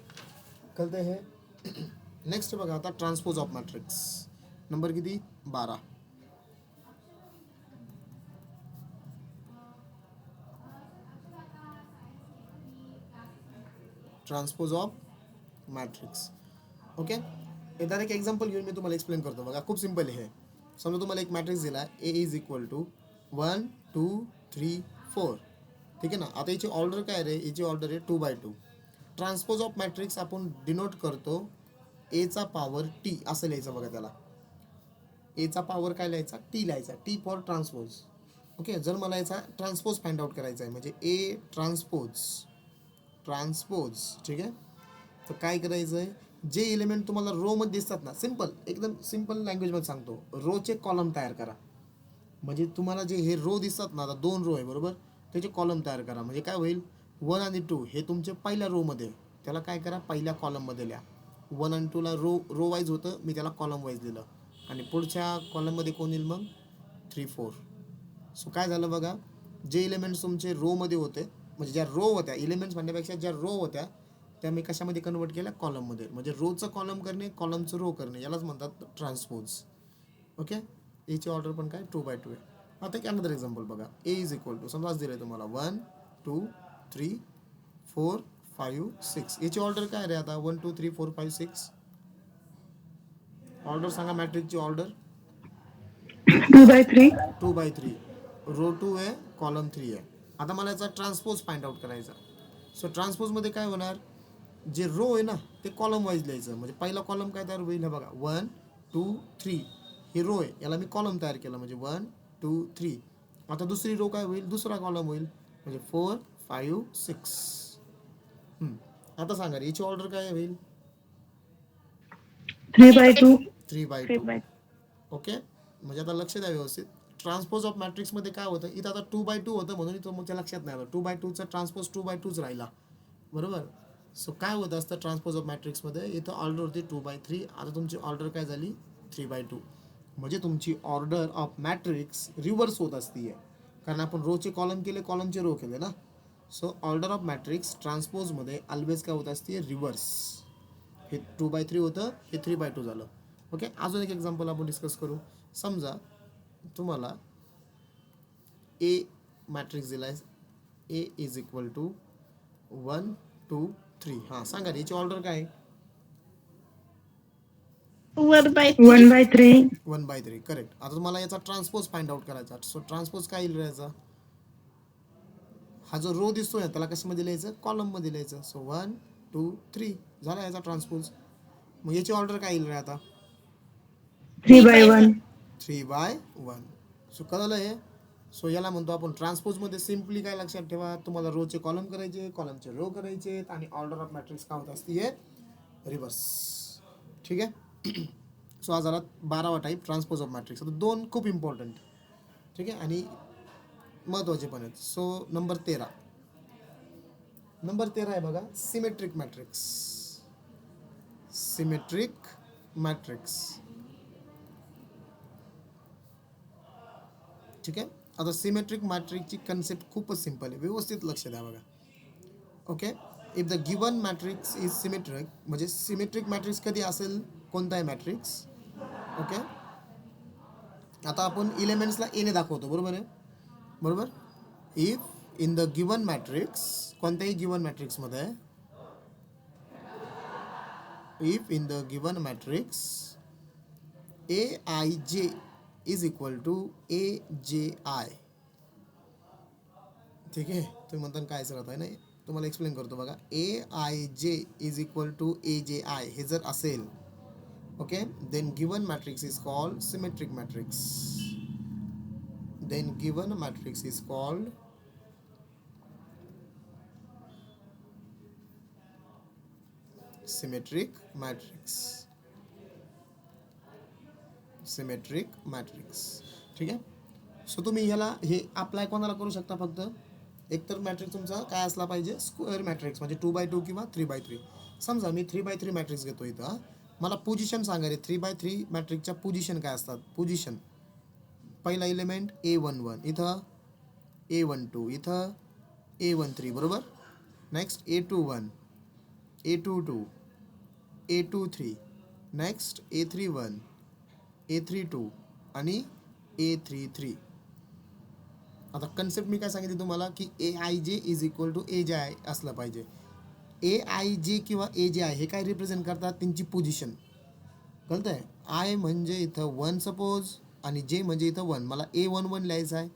कळते हे. नेक्स्ट बघा आता ट्रान्सपोज ऑफ मॅट्रिक्स, नंबर किती, 12. Transpose of matrix. ओके, एकदा एक एक्झाम्पल घेऊन मी तुम्हाला एक्सप्लेन करतो बघा, खूप सिंपल आहे हे. समजा तुम्हाला एक मॅट्रिक्स दिला आहे, ए इज इक्वल टू 1 2 3 4. ठीक आहे ना. आता याची ऑर्डर काय रे, याची ऑर्डर आहे 2/2. ट्रान्सपोज ऑफ मॅट्रिक्स आपण डिनोट करतो एचा पॉवर टी असं लिहायचं बघा. त्याला एचा पॉवर काय लिहायचा, टी लिहायचा, टी फॉर ट्रान्सपोज. ओके, जर मला याचा ट्रान्सपोज फाइंड आउट करायचा आहे, म्हणजे ए ट्रान्सपोज, ठीक आहे, तर काय करायचं आहे, जे एलिमेंट तुम्हाला रो मध्ये दिसतात ना, सिंपल, एकदम सिंपल लँग्वेजमध्ये सांगतो, रोचे कॉलम तयार करा. म्हणजे तुम्हाला जे हे रो दिसतात ना, आता 2 रो आहे बरोबर, त्याचे कॉलम तयार करा. म्हणजे काय होईल, 1 आणि 2 हे तुमचे पहिल्या रो मध्ये, त्याला काय करा, पहिल्या कॉलम मध्ये लिहा. 1 आणि 2 ला रो वाईज होतं, मी त्याला कॉलम वाईज लिहिलं. आणि पुढच्या कॉलम मध्ये कोण येईल मग, 3 4. सो काय झालं बघा, जे एलिमेंट्स तुमचे रो मध्ये होते, म्हणजे ज्या रो होत्या, एलिमेंट्स म्हणण्यापेक्षा ज्या रो होत्या त्या मी कशामध्ये कन्वर्ट केल्या, कॉलममध्ये. म्हणजे रोचं कॉलम करणे, कॉलमचं रो करणे, यालाच म्हणतात ट्रान्सपोज. ओके, याची ऑर्डर पण काय 2/2 आहे. आता एक अनदर एक्झाम्पल बघा, ए इज इक्वल टू, समजा दिलं आहे तुम्हाला 1 2 3 4 5 6. याची ऑर्डर काय रे आता, 1 2 3 4 5 6. ऑर्डर सांगा मॅट्रिकची ऑर्डर, 2/3. 2/3. रो 2 आहे, कॉलम 3 आहे. आता मला याचा ट्रान्सपोज फाइंड आउट करायचा. सो ट्रान्सपोजमध्ये काय होणार, जे रो आहे ना ते कॉलम वाईज लिहायचं. म्हणजे पहिला कॉलम काय तयार होईल, हे बघा 1 2 3, हे रो आहे, याला मी कॉलम तयार केला, म्हणजे 1 2 3. आता दुसरी रो काय होईल, दुसरा कॉलम होईल, म्हणजे 4 5 6. आता सांगा याची ऑर्डर काय होईल, 3/2. 3/2. ओके, म्हणजे आता लक्ष द्या व्यवस्थित. ट्रान्सपोज ऑफ मॅट्रिक्समध्ये काय होतं, इथं आता 2/2 होतं म्हणून इथं तुमच्या लक्षात नाही आलं. 2/2चा ट्रान्सपोज 2/2च राहिला, बरोबर. सो काय होतं असतं ट्रान्सपोज ऑफ मॅट्रिक्समध्ये, इथं ऑर्डर होती 2/3, आता तुमची ऑर्डर काय झाली 3/2. म्हणजे तुमची ऑर्डर ऑफ मॅट्रिक्स रिव्हर्स होत असते, कारण आपण रोचे कॉलम केले, कॉलमचे रो केले ना. सो ऑर्डर ऑफ मॅट्रिक्स ट्रान्सपोजमध्ये ऑलवेज काय होत असते, रिव्हर्स. हे 2/3 होतं, हे 3/2 झालं. ओके, अजून एक एक्झाम्पल आपण डिस्कस करू. समजा तुम्हाला ए मॅट्रिक्स दिला आहे, ए इज इक्वल टू 1 2 3. हां सांगा याची ऑर्डर काय आहे? 1/3. 1/3, करेक्ट. आता तुम्हाला याचा ट्रान्सपोज फाइंड आउट करायचा. सो ट्रान्सपोज काय येईल याचा, हा जो रो दिसतोय त्याला कशामध्ये लिहायचं, कॉलममध्ये लिहायचं. सो 1 2 3 झाला याचा ट्रान्सपोज. मग याची ऑर्डर काय येईल रे आता, 3/1. 3/1. सो कळलं हे. सो याला म्हणतो आपण ट्रान्सपोजमध्ये सिम्पली काय लक्षात ठेवा, तुम्हाला रोचे कॉलम करायचे, कॉलमचे रो करायचे, आणि ऑर्डर ऑफ मॅट्रिक्स काय होत असते, हे रिव्हर्स. ठीक आहे. सो हा झाला 12वा टाईप ट्रान्सपोज ऑफ मॅट्रिक्स. आता 2 खूप इम्पॉर्टंट, ठीक आहे, आणि महत्त्वाचे पण आहेत. सो नंबर 13 आहे बघा, सिमेट्रिक मॅट्रिक्स. सिमेट्रिक मॅट्रिक्स, ठीक आहे. आता सिमेट्रिक मॅट्रिक्सची कन्सेप्ट खूपच सिंपल आहे, व्यवस्थित लक्ष द्या बघा. Okay, if the given matrix is symmetric, म्हणजे सिमेट्रिक मॅट्रिक्स कधी असेल, कोणताही मॅट्रिक्स. ओके, आता आपण इलेमेंट्सला एने दाखवतो, बरोबर आहे, बरोबर. If in the given matrix, कोणत्याही गिवन मॅट्रिक्समध्ये, if in the given matrix Aij is equal to AJI, ठीक आहे. तुम्ही म्हणता काय सर आता, नाही तुम्हाला एक्सप्लेन करतो बघा. Aij is equal to AJI हे जर असेल, okay, then given matrix is called symmetric matrix. Then given matrix is called symmetric matrix. Symmetric matrix, ठीक आहे. सो तुम्ही ह्याला हे अप्लाय कोणाला करू शकता, फक्त एकतर मॅट्रिक्स तुमचा काय असला पाहिजे, स्क्वेअर मॅट्रिक्स, म्हणजे 2/2 किंवा 3/3. समजा मी 3/3 मॅट्रिक्स घेतो, इथं मला पोझिशन सांगा रे, 3/3 मॅट्रिक्सच्या पोझिशन काय असतात. पोझिशन, पहिला एलिमेंट A11, इथं A12, इथं A13, बरोबर. Next A21, A22, A23, next A31, A32 आणि A33. आता कन्सेप्ट मी काय सांगितली तुम्हाला, की Aij is equal to AJI असलं पाहिजे. Aij किंवा AJI हे काय रिप्रेझेंट करतात, त्यांची पोझिशन. कळतं आहे. आय म्हणजे इथं 1 सपोज, आणि जे म्हणजे इथं 1. मला A11 लिहायचं आहे,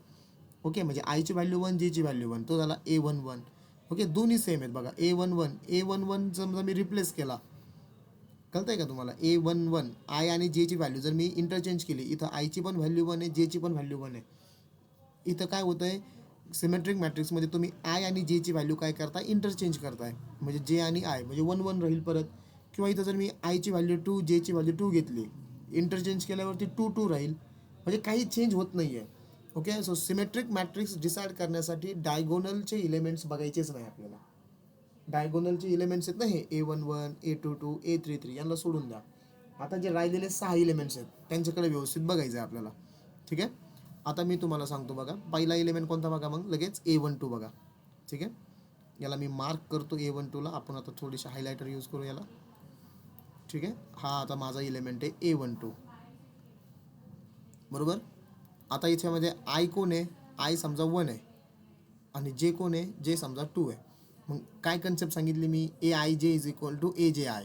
ओके, म्हणजे आयची व्हॅल्यू 1, जेची व्हॅल्यू 1, तो झाला A11. ओके, दोन्ही सेम आहेत बघा. A11 समजा मी रिप्लेस केला, कळतं आहे का तुम्हाला. A11 आय आणि जेची व्हॅल्यू जर मी इंटरचेंज केली, इथं आयची पण व्हॅल्यू 1 आहे, जेची पण व्हॅल्यू 1 आहे. इथं काय होतं आहे, सिमेट्रिक मॅट्रिक्समध्ये तुम्ही आय आणि जेची व्हॅल्यू काय करताय, इंटरचेंज करताय, म्हणजे जे आणि आय म्हणजे 1 1 राहील परत. किंवा इथं जर मी आयची व्हॅल्यू 2, जेची व्हॅल्यू 2 घेतली, इंटरचेंज केल्यावरती 2 2 राहील, म्हणजे काही चेंज होत नाही आहे. Okay, so symmetric matrix decide करण्यासाठी डायगोनलचे इलेमेंट्स बघायचेच नाही आपल्याला. डायगोनलचे इलेमेंट्स आहेत ना, हे A11, A22, A33, यांना सोडून द्या. आता जे राहिलेले 6 इलेमेंट्स आहेत त्यांच्याकडे व्यवस्थित बघायचं आहे आपल्याला, ठीक आहे. आता मी तुम्हाला सांगतो बघा, पहिला एलिमेंट कोणता बघा, मग लगेच A12 बघा, ठीक आहे. याला मी मार्क करतो A12ला. आपण आता थोडीशी हायलायटर यूज करू याला, ठीक आहे. हा आता माझा एलिमेंट आहे A12, बरोबर. आता याच्यामध्ये आय कोण आहे, आय समजा 1 आहे, आणि जे कोण आहे, जे समजा 2 आहे. मग काय कन्सेप्ट सांगितली मी, Aij is equal to AJI,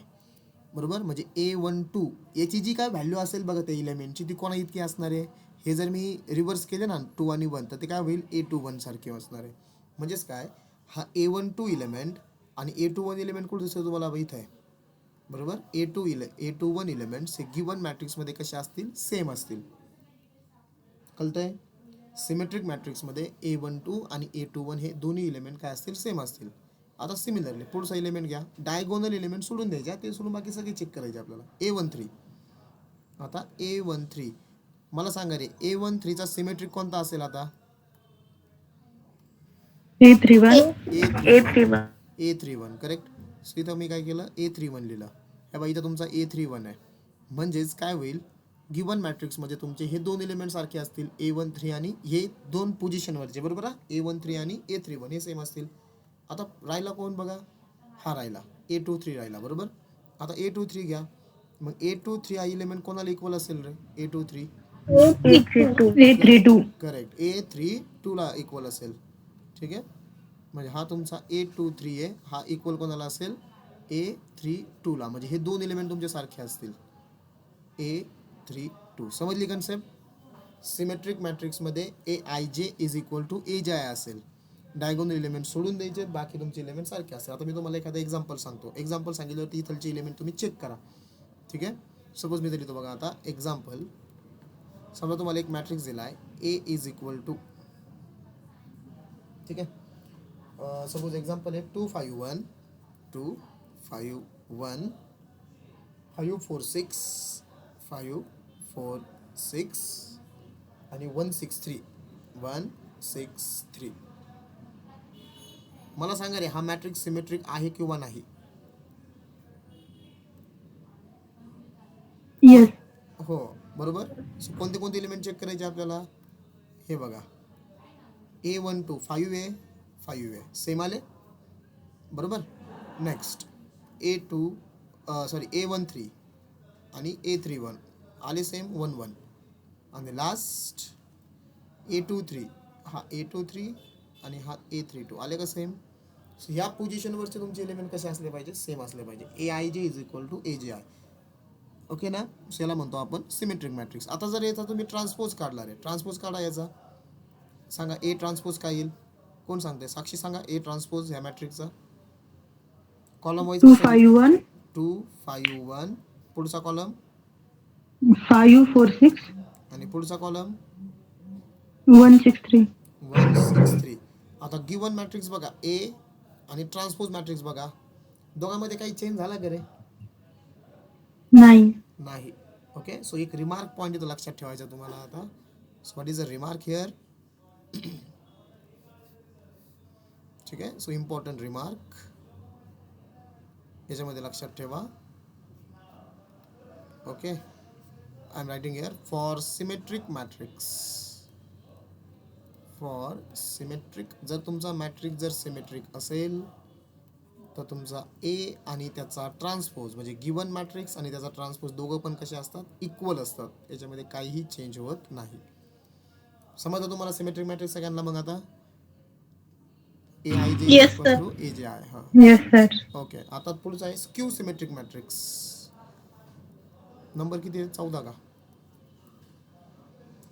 बरोबर. म्हणजे A12 याची जी काय व्हॅल्यू असेल बघा त्या इलेमेंटची, ती कोणा इतकी असणार आहे. हे जर मी रिव्हर्स केले ना 2 आणि 1, तर ते काय होईल, A21 सारखे असणार आहे. म्हणजेच काय, हा A12 इलेमेंट आणि A21 इलेमेंट कुठे दिसतो तुम्हाला, इथं आहे, बरोबर. A21 इलेमेंट्स हे गिवन मॅट्रिक्समध्ये कसे असतील, सेम असतील. कळतंय. सिमेट्रिक मॅट्रिक्समध्ये A12 आणि A21 हे दोन्ही इलेमेंट काय असतील, सेम असतील. आता सिमिलरली पुढचा एलिमेंट घ्या, डायगोनल एलिमेंट सोडून द्यायच्या, ते सोडून बाकी सगळे चेक करायचे आपल्याला. A13. आता A13 मला सांगा रे, A13चा सिमेट्रिक कोणता असेल आता? A31. A31. A31 correct. So इथं मी काय केलं, A31 लिहिलं. ह्या बाई इथं तुमचा A31 आहे. म्हणजेच काय होईल, गिवन मॅट्रिक्समध्ये तुमचे हे दोन एलिमेंट सारखे असतील, A13 आणि हे दोन पोझिशनवरचे, बरोबर आहे. A13 आणि A31 हे सेम असतील. आता राहिला कोण बघा, हा राहिला A23 राहिला, बरोबर. आता A23 घ्या, मग A23 हा एलिमेंट कोणाला इक्वल असेल रे? A23 A32. करेक्ट, A32 ला इक्वल असेल. ठीक आहे, म्हणजे हा तुमचा A23 आहे, हा इक्वल कोणाला असेल? A32 ला. म्हणजे हे दोन एलिमेंट तुमचे सारखे असतील. A32 समजली कन्सेप्ट. सिमेट्रिक मॅट्रिक्समध्ये AIJ is equal to AJI असेल. डायगोनल एलिमेंट सोडून द्यायचे, बाकी तुमचे एलिमेंट सारखे असतील. आता मी तुम्हाला एखादं एक्झाम्पल सांगतो. एक्झाम्पल सांगितल्यावरती इथलचे एलिमेंट तुम्ही चेक करा. ठीक आहे, सपोज मी लिहितो बघा आता एक्झाम्पल. समजा तुम्हाला एक मॅट्रिक्स दिला आहे, A इज इक्वल टू, ठीक आहे, सपोज एक्झाम्पल आहे 2 5 1 2 5 1 5 4 6 5 4 6 आणि 1 6 3 1 6 3. मला सांगा रे, हा मॅट्रिक्स सिमेट्रिक आहे किंवा नाही? Yes. हो, बरोबर. सो कोणते कोणते एलिमेंट चेक करायचे आपल्याला? हे बघा, A12 5 आहे, 5 आहे, सेम आले, बरोबर. नेक्स्ट A13 आणि A31 आले सेम 1 1. आणि लास्ट A23, हा A23 आणि हा A32 आले का सेम. सो ह्या पोझिशनवरचे तुमचे एलिमेंट कसे असले पाहिजे? सेम असले पाहिजे. AIJ is equal to AJI. Okay ना. सो याला म्हणतो आपण सिमेट्रिक मॅट्रिक्स. आता जर याचा तुम्ही ट्रान्सपोज काढला रे, ट्रान्सपोज काढा याचा, सांगा A ट्रान्सपोज काय येईल? कोण सांगते? साक्षी सांगा A ट्रान्सपोज ह्या मॅट्रिक्सचा. Column wise 251. 2 5 1, पुढचा कॉलम 546. आणि पुढचा कॉलम 163. 163. आता गिवन मॅट्रिक्स बघा, A आणि ट्रान्सपोज मॅट्रिक्स बघा, दोघांमध्ये काही चेंज झाला का रे? नाही. नाही. ओके, सो एक रिमार्क पॉईंट इथं लक्षात ठेवायचा तुम्हाला आता. So what is a remark here? ठीक आहे, सो इम्पॉर्टंट रिमार्क याच्यामध्ये लक्षात ठेवा. Okay, I am writing here for symmetric matrix. For symmetric, जर तुमचा मॅट्रिक्स जर सिमेट्रिक असेल तर तुमचा A आणि त्याचा ट्रान्सपोज म्हणजे गिवन मॅट्रिक्स आणि त्याचा ट्रान्सपोज दोघं पण कसे असतात? इक्वल असतात. याच्यामध्ये काहीही चेंज होत नाही. समजलं तुम्हाला सिमेट्रिक मॅट्रिक्स सगळ्यांना? मग आता AIJ is equal to AJI. हां, Yes, sir. ओके. आता पुढचा आहे स्क्यू सिमेट्रिक मॅट्रिक्स. नंबर किती आहे? 14 का?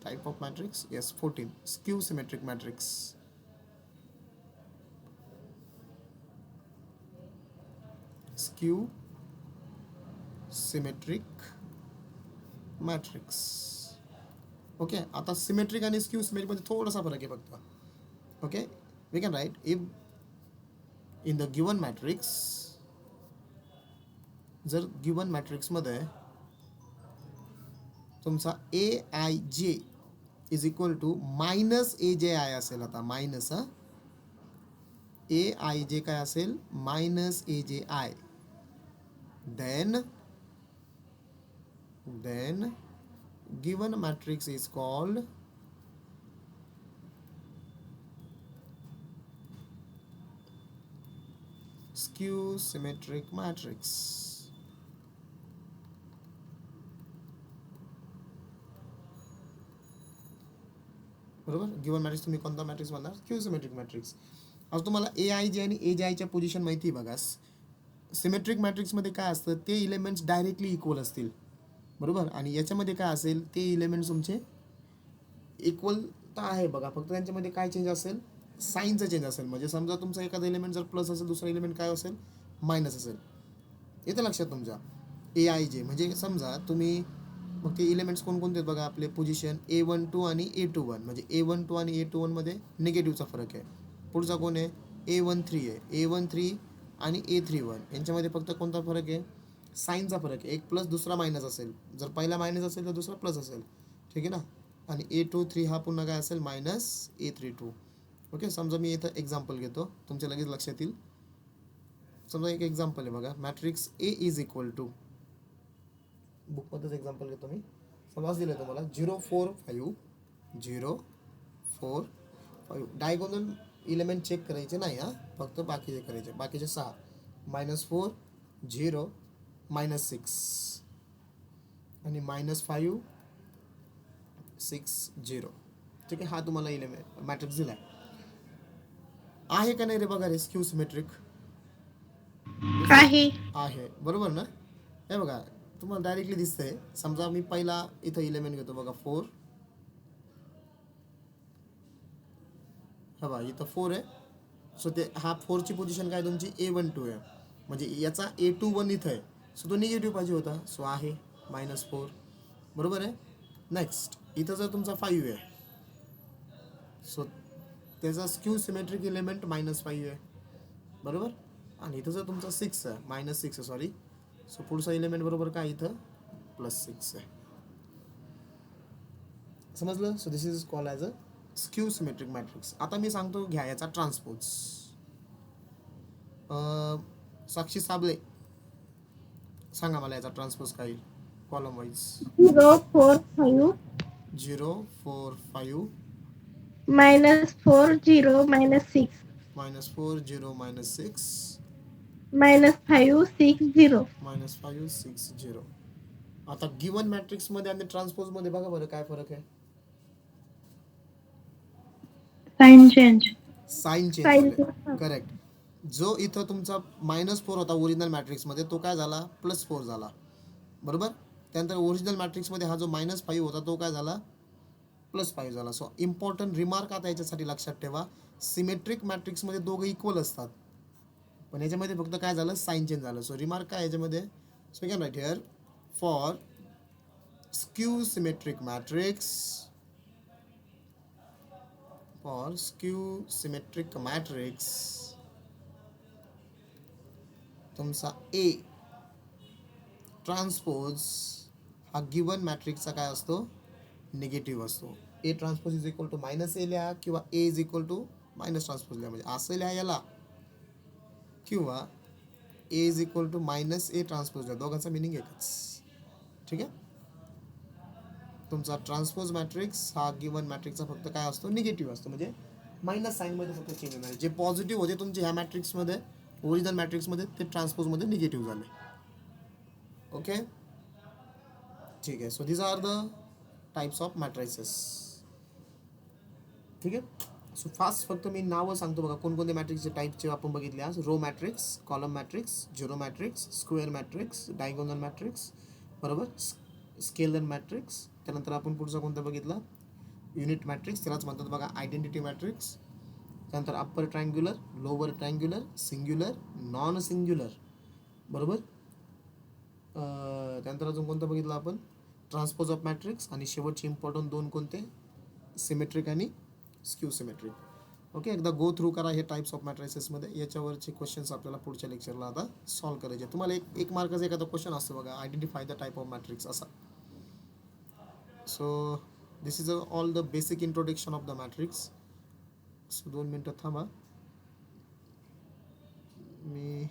Type of matrix, yes 14. Skew symmetric matrix. Skew symmetric matrix. Okay, आता सिमेट्रिक आणि स्क्यू सिमेट्रिक मध्ये थोडासा फरक आहे फक्त. Okay, we can write if in the given matrix, जर गिवन मॅट्रिक्समध्ये तुमचा AIJ is equal to minus AJI असेल. आता मायनस, AIJ काय असेल? Minus AJI. then given matrix is called skew symmetric matrix. बरोबर. गिवन मॅट्रिक्स तुम्ही कोणता मॅट्रिक्स म्हणणार? Skew symmetric matrix. आज तुम्हाला AIJ आणि AJIच्या पोझिशन माहिती बघा. सिमेट्रिक मॅट्रिक्समध्ये काय असतं? ते इलेमेंट्स डायरेक्टली इक्वल असतील, बरोबर. आणि याच्यामध्ये काय असेल? ते इलेमेंट्स तुमचे इक्वल तर आहे बघा, फक्त त्यांच्यामध्ये काय चेंज असेल? साईनचा चेंज असेल. म्हणजे समजा तुमचा एखादा एलिमेंट जर प्लस असेल, दुसरा एलिमेंट काय असेल? मायनस असेल. येतं लक्षात तुमच्या? AIJ म्हणजे समजा तुम्ही, मग ते इलेमेंट्स कोणकोणते आहेत बघा आपले? पोझिशन A12 आणि A21. म्हणजे A12 आणि A21 मध्ये निगेटिव्हचा फरक आहे. पुढचा कोण आहे? A13 आहे. A13 आणि A31 यांच्यामध्ये फक्त कोणता फरक आहे? साईनचा फरक आहे. एक प्लस दुसरा मायनस असेल. जर पहिला मायनस असेल तर दुसरा प्लस असेल. ठीक आहे ना. आणि A23 हा पुन्हा काय असेल? Minus A32. ओके. समजा मी इथं एक्झाम्पल घेतो, तुमच्या लगेच लक्षात येईल. समजा एक एक्झाम्पल आहे बघा. Matrix A is equal to, बुकमध्येच एक्झाम्पल घेतो मी. समज दिलं तुम्हाला 0 4 5 0 4 5. डायगोनल इलेमेंट चेक करायचे नाही हा, फक्त बाकीचे करायचे. बाकीचे 6 -4 0 -6 आणि -5 6 0. ठीक आहे. हा तुम्हाला इलेमेंट मॅट्रिक्स दिलाय. आहे का नाही रे बघा रे स्क्यू सिमेट्रिक? आहे. आहे. बरोबर ना. हे बघा तुम्हाला डायरेक्टली दिसतंय. समजा मी पहिला इथं इलेमेंट घेतो बघा 4. हा बघा इथं 4 आहे. सो ते हा 4 ची पोझिशन काय तुमची A12 आहे. म्हणजे याचा A21 इथं आहे. सो तो निगेटिव्ह पाहिजे होता. सो आहे -4. बरोबर आहे. नेक्स्ट इथं जर तुमचा 5 आहे, सो त्याचा स्क्यू सिमेट्रिक इलेमेंट -5 आहे. बरोबर. आणि इथं जर तुमचा 6 आहे, -6 आहे सॉरी, सो पुढचा इलेमेंट बरोबर काय इथं +6 आहे. समजलं. So this is called as a skew symmetric matrix. आता मी सांगतो घ्या याचा ट्रान्सपोज. साक्षी साबळे सांगा मला याचा ट्रान्सपोज काय येईल कॉलम वाईज. 0 4 5 0 4 5 -4 0 -6 -4 0 -6 -5 6 0. -5 6 0. आता गिवन मॅट्रिक्स मध्ये आणि ट्रान्सपोज मध्ये बघा बरं काय फरक आहे. Sign change. Sign change sign झाले. करेक्ट. जो इथं तुमचा -4 होता ओरिजिनल मॅट्रिक्स मध्ये, तो काय झाला +4 झाला. बरोबर. त्यानंतर ओरिजिनल मॅट्रिक्स मध्ये हा जो -5 होता तो काय झाला +5 झाला. सो इम्पॉर्टंट रिमार्क आता याच्यासाठी लक्षात ठेवा, सिमेट्रिक मॅट्रिक्स मध्ये दोघं इक्वल असतात, पण याच्यामध्ये फक्त काय झालं साइन चेंज झालं. सो रिमार्क काय याच्यामध्ये, so you can write here for skew symmetric matrix, for skew symmetric matrix तुमचा A ट्रान्सपोज हा गिवन मॅट्रिक्सचा काय असतो निगेटिव्ह असतो. A transpose is equal to -A लिहा किंवा A is equal to minus transpose लिहा. म्हणजे असं लिहा याला किंवा A is equal to -A transpose लिहा. दोघांचा मिनिंग एकच. ठीक आहे. तुमचा ट्रान्सपोज मॅट्रिक्स हा गिवन मॅट्रिक्सचा फक्त काय असतो निगेटिव्ह असतो. म्हणजे मायनस साईनमध्ये फक्त चेंज होणार. जे पॉझिटिव्ह होते तुमचे ह्या मॅट्रिक्समध्ये ओरिजिनल मॅट्रिक्समध्ये ते ट्रान्सपोजमध्ये निगेटिव्ह झाले. ओके. ठीक आहे. So these are the types of matrices. ठीक आहे. सो फास्ट फक्त मी नावं सांगतो बघा कोणकोणते मॅट्रिक्सचे टाईपचे आपण बघितले आज. Row matrix, column matrix, zero matrix, square matrix, diagonal matrix, बरोबर, स्केलर मॅट्रिक्स. त्यानंतर आपण पुढचा कोणता बघितला युनिट मॅट्रिक्स, त्यालाच म्हणतात बघा आयडेंटिटी मॅट्रिक्स. त्यानंतर upper triangular, lower triangular, singular, non singular, बरोबर. त्यानंतर अजून कोणतं बघितलं आपण ट्रान्सपोज ऑफ मॅट्रिक्स. आणि शेवटचे इम्पॉर्टंट दोन कोणते सिमेट्रिक आणि स्क्यू सिमेट्रिक. ओके. एकदा गो थ्रू करा हे टाइप्स ऑफ मॅट्रिसेसमध्ये. याच्यावरचे क्वेश्चन्स आपल्याला पुढच्या लेक्चरला आता सॉल्व्ह करायचे. तुम्हाला एक मार्काचा एखादा क्वेश्चन असतो बघा identify the type of matrix असा. So this is all the basic introduction of the matrix. So 2 मिनटं थांबा, मी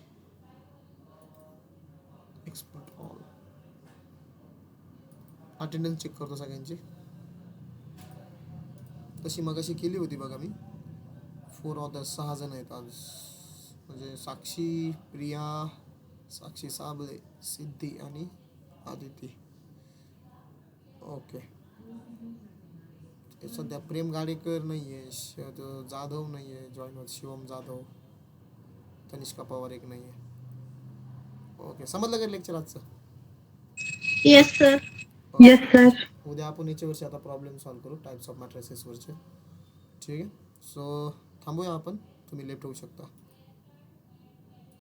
एक्सपोर्ट ऑल अटेंडन्स चेक करतो सगळ्यांची. तशी मगाशी केली होती बघा मी. 4 ऑदर्स 6 जण आहेत आज. म्हणजे साक्षी, प्रिया, साक्षी साबळे, सिद्धी आणि आदिती. ओके. सध्या प्रेम गाडेकर नाही आहे, जाधव नाही आहे जॉईन होत, शिवम जाधव, तनिष्का पवार एक नाही आहे. ओके. समजलं का लेक्चर आजचं? Yes sir. Yes sir. उद्या आपण याच्यावरचे आता प्रॉब्लेम सॉल्व्ह करू टाइप्स ऑफ मॅट्रिसेसवरचे. ठीक आहे. सो थांबूया आपण, तुम्ही लेफ्ट होऊ शकता.